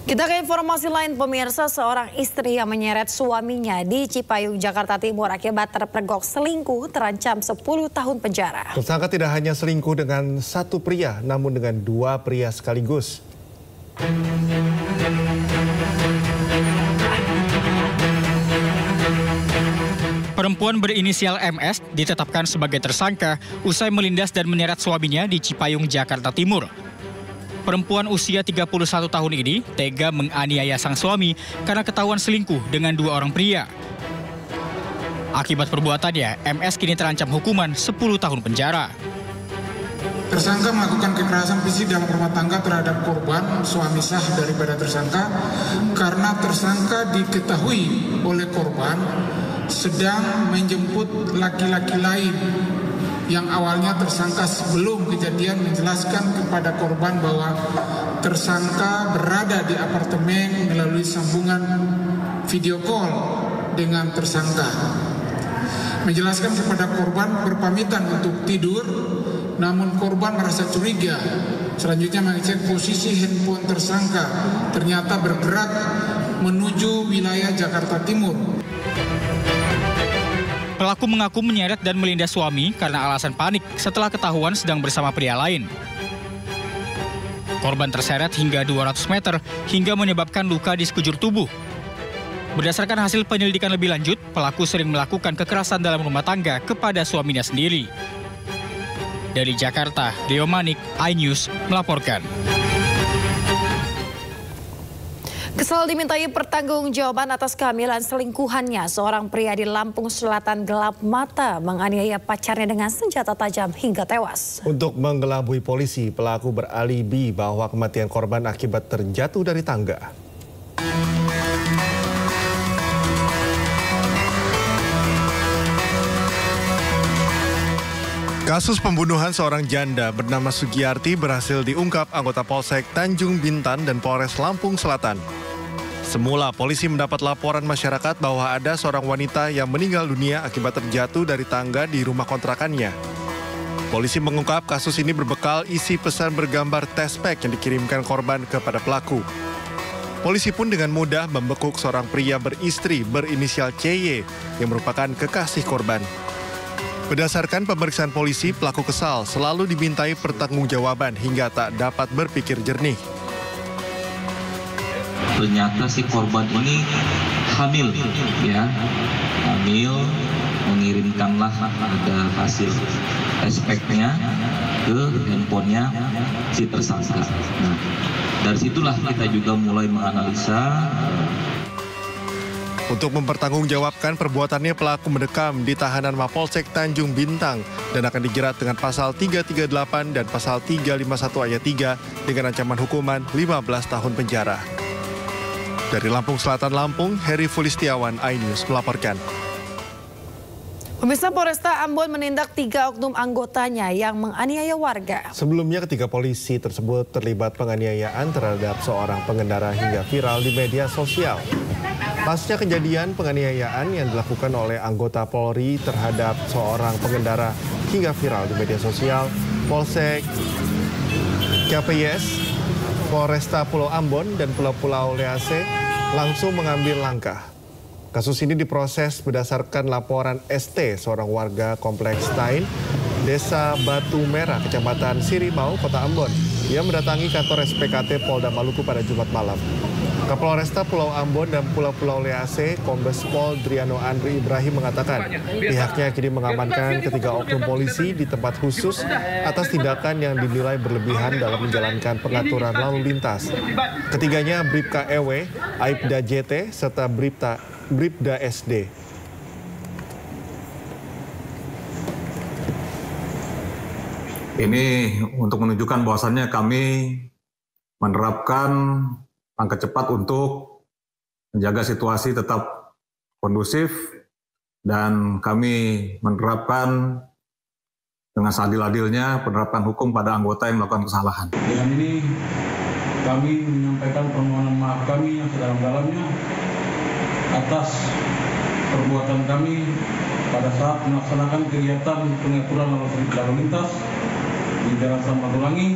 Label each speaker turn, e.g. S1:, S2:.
S1: Kita ke informasi lain, pemirsa. Seorang istri yang menyeret suaminya di Cipayung, Jakarta Timur akibat terpergok selingkuh terancam 10 tahun penjara.
S2: Tersangka tidak hanya selingkuh dengan satu pria, namun dengan dua pria sekaligus.
S3: Perempuan berinisial MS ditetapkan sebagai tersangka usai melindas dan menyeret suaminya di Cipayung, Jakarta Timur. Perempuan usia 31 tahun ini tega menganiaya sang suami karena ketahuan selingkuh dengan dua orang pria. Akibat perbuatannya, MS kini terancam hukuman 10 tahun penjara.
S4: Tersangka melakukan kekerasan fisik dalam rumah tangga terhadap korban, suami sah daripada tersangka, karena tersangka diketahui oleh korban sedang menjemput laki-laki lain yang awalnya tersangka sebelum kejadian menjelaskan kepada korban bahwa tersangka berada di apartemen melalui sambungan video call dengan tersangka. Menjelaskan kepada korban berpamitan untuk tidur, namun korban merasa curiga. Selanjutnya mengecek posisi handphone tersangka, ternyata bergerak menuju wilayah Jakarta Timur.
S3: Pelaku mengaku menyeret dan melindas suami karena alasan panik setelah ketahuan sedang bersama pria lain. Korban terseret hingga 200 meter hingga menyebabkan luka di sekujur tubuh. Berdasarkan hasil penyelidikan lebih lanjut, pelaku sering melakukan kekerasan dalam rumah tangga kepada suaminya sendiri. Dari Jakarta, Rio Manik, iNews melaporkan.
S1: Kesal dimintai pertanggungjawaban atas kehamilan selingkuhannya. Seorang pria di Lampung Selatan gelap mata menganiaya pacarnya dengan senjata tajam hingga tewas.
S2: Untuk menggelabui polisi, pelaku beralibi bahwa kematian korban akibat terjatuh dari tangga. Kasus pembunuhan seorang janda bernama Sugiyarti berhasil diungkap anggota Polsek Tanjung Bintan dan Polres Lampung Selatan. Semula polisi mendapat laporan masyarakat bahwa ada seorang wanita yang meninggal dunia akibat terjatuh dari tangga di rumah kontrakannya. Polisi mengungkap kasus ini berbekal isi pesan bergambar tespek yang dikirimkan korban kepada pelaku. Polisi pun dengan mudah membekuk seorang pria beristri berinisial CY yang merupakan kekasih korban. Berdasarkan pemeriksaan polisi, pelaku kesal selalu dimintai pertanggungjawaban hingga tak dapat berpikir jernih.
S5: Ternyata si korban ini hamil, ya, mengirimkanlah ada hasil tespeknya ke handphonenya si tersangka. Nah, dari situlah kita juga mulai menganalisa.
S2: Untuk mempertanggungjawabkan perbuatannya, pelaku mendekam di tahanan Mapolsek Tanjung Bintang dan akan dijerat dengan pasal 338 dan pasal 351 ayat 3 dengan ancaman hukuman 15 tahun penjara. Dari Lampung Selatan, Lampung, Heri Fulistiawan, iNews melaporkan.
S1: Pemirsa, Polresta Ambon menindak 3 oknum anggotanya yang menganiaya warga.
S2: Sebelumnya, ketiga polisi tersebut terlibat penganiayaan terhadap seorang pengendara hingga viral di media sosial. Pasca kejadian penganiayaan yang dilakukan oleh anggota Polri terhadap seorang pengendara hingga viral di media sosial, Polsek KPIS, Polresta Pulau Ambon dan Pulau-Pulau Lease langsung mengambil langkah. Kasus ini diproses berdasarkan laporan ST, seorang warga Kompleks Tain, Desa Batu Merah, Kecamatan Sirimau, Kota Ambon. Ia mendatangi kantor SPKT Polda Maluku pada Jumat malam. Kapolresta Pulau Ambon dan Pulau-Pulau Lease, Kombes Pol Driano Andri Ibrahim mengatakan pihaknya kini mengamankan ketiga oknum polisi di tempat khusus atas tindakan yang dinilai berlebihan dalam menjalankan pengaturan lalu lintas. Ketiganya Bribka EW, Aibda JT, serta Bribda SD.
S6: Ini untuk menunjukkan bahwasannya kami menerapkan langkah cepat untuk menjaga situasi tetap kondusif dan kami menerapkan dengan seadil-adilnya penerapan hukum pada anggota yang melakukan kesalahan.
S7: Dengan ini kami menyampaikan permohonan maaf kami yang sedalam-dalamnya atas perbuatan kami pada saat melaksanakan kegiatan pengaturan lalu lintas di Jalan Samratulangi.